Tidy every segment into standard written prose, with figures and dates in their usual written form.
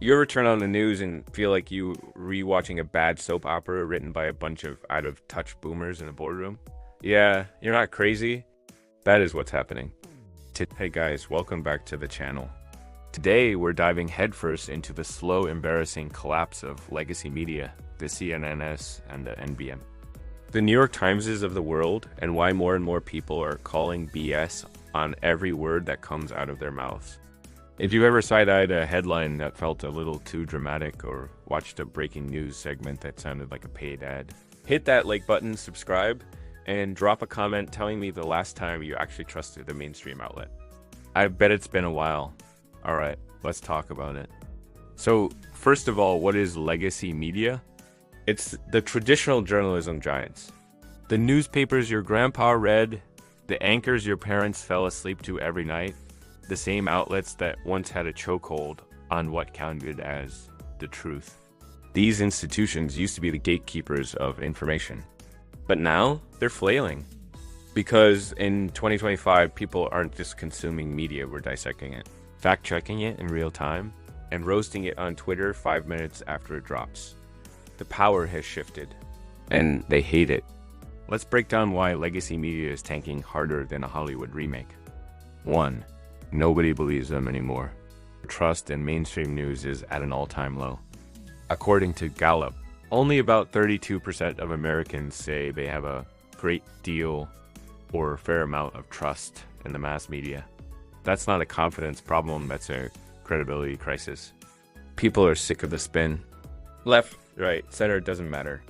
You ever turn on the news and feel like you rewatching a bad soap opera written by a bunch of out-of-touch boomers in a boardroom? Yeah, you're not crazy. That is what's happening. Hey guys, welcome back to the channel. Today, we're diving headfirst into the slow, embarrassing collapse of legacy media, the CNNs and the NBM. The New York Timeses of the world, and why more and more people are calling BS on every word that comes out of their mouths. If you ever side-eyed a headline that felt a little too dramatic or watched a breaking news segment that sounded like a paid ad, hit that like button, subscribe, and drop a comment telling me the last time you actually trusted the mainstream outlet. I bet it's been a while. Alright, let's talk about it. So, first of all, what is legacy media? It's the traditional journalism giants. The newspapers your grandpa read, the anchors your parents fell asleep to every night, the same outlets that once had a chokehold on what counted as the truth. These institutions used to be the gatekeepers of information. But now, they're flailing. Because in 2025, people aren't just consuming media, we're dissecting it, fact-checking it in real time, and roasting it on Twitter 5 minutes after it drops. The power has shifted, and they hate it. Let's break down why legacy media is tanking harder than a Hollywood remake. 1. Nobody believes them anymore. Trust in mainstream news is at an all-time low. According to Gallup, only about 32% of Americans say they have a great deal or fair amount of trust in the mass media. That's not a confidence problem, that's a credibility crisis. People are sick of the spin. Left, right, center, doesn't matter.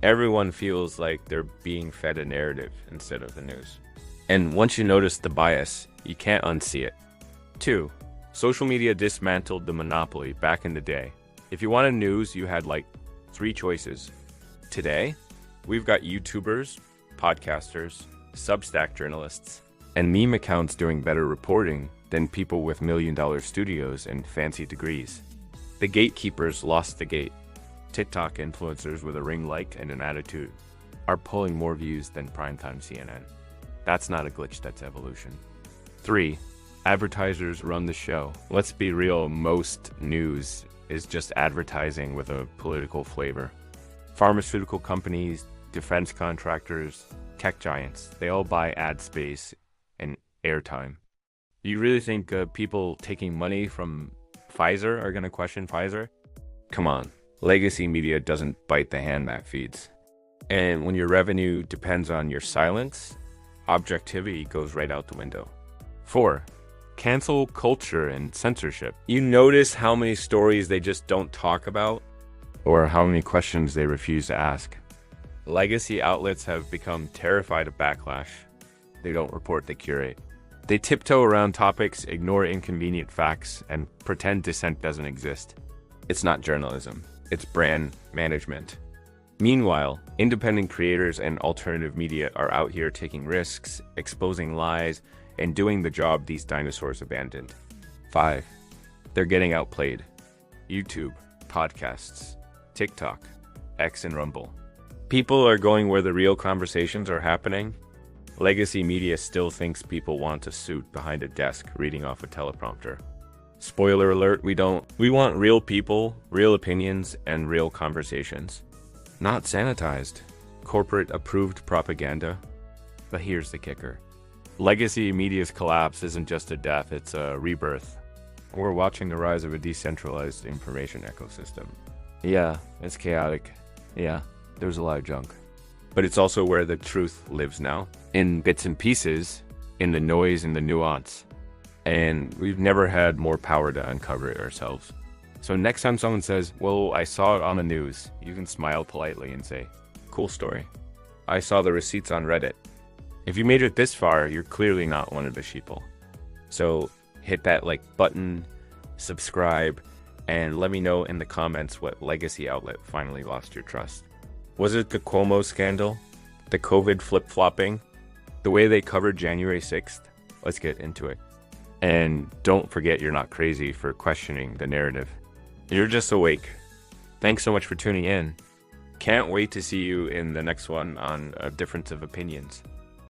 Everyone feels like they're being fed a narrative instead of the news. And once you notice the bias, you can't unsee it. 2. Social media dismantled the monopoly back in the day. If you wanted news, you had like 3 choices. Today, we've got YouTubers, podcasters, Substack journalists, and meme accounts doing better reporting than people with million-dollar studios and fancy degrees. The gatekeepers lost the gate. TikTok influencers with a ring like and an attitude are pulling more views than primetime CNN. That's not a glitch, that's evolution. 3. Advertisers run the show. Let's be real, most news is just advertising with a political flavor. Pharmaceutical companies, defense contractors, tech giants, they all buy ad space and airtime. You really think people taking money from Pfizer are going to question Pfizer? Come on, legacy media doesn't bite the hand that feeds. And when your revenue depends on your silence, objectivity goes right out the window. 4. Cancel culture and censorship. You notice how many stories they just don't talk about, or how many questions they refuse to ask. Legacy outlets have become terrified of backlash. They don't report, they curate. They tiptoe around topics, ignore inconvenient facts, and pretend dissent doesn't exist. It's not journalism, it's brand management. Meanwhile, independent creators and alternative media are out here taking risks, exposing lies, and doing the job these dinosaurs abandoned. 5. They're getting outplayed. YouTube, podcasts, TikTok, X and Rumble. People are going where the real conversations are happening. Legacy media still thinks people want a suit behind a desk reading off a teleprompter. Spoiler alert, we don't. We want real people, real opinions, and real conversations. Not sanitized, corporate-approved propaganda. But here's the kicker. Legacy media's collapse isn't just a death, it's a rebirth. We're watching the rise of a decentralized information ecosystem. Yeah, it's chaotic. Yeah, there's a lot of junk. But it's also where the truth lives now. In bits and pieces, in the noise and the nuance. And we've never had more power to uncover it ourselves. So next time someone says, well, I saw it on the news, you can smile politely and say, cool story. I saw the receipts on Reddit. If you made it this far, you're clearly not one of the sheeple. So hit that like button, subscribe, and let me know in the comments what legacy outlet finally lost your trust. Was it the Cuomo scandal? The COVID flip-flopping? The way they covered January 6th? Let's get into it. And don't forget you're not crazy for questioning the narrative. You're just awake. Thanks so much for tuning in. Can't wait to see you in the next one on A Difference of Opinions.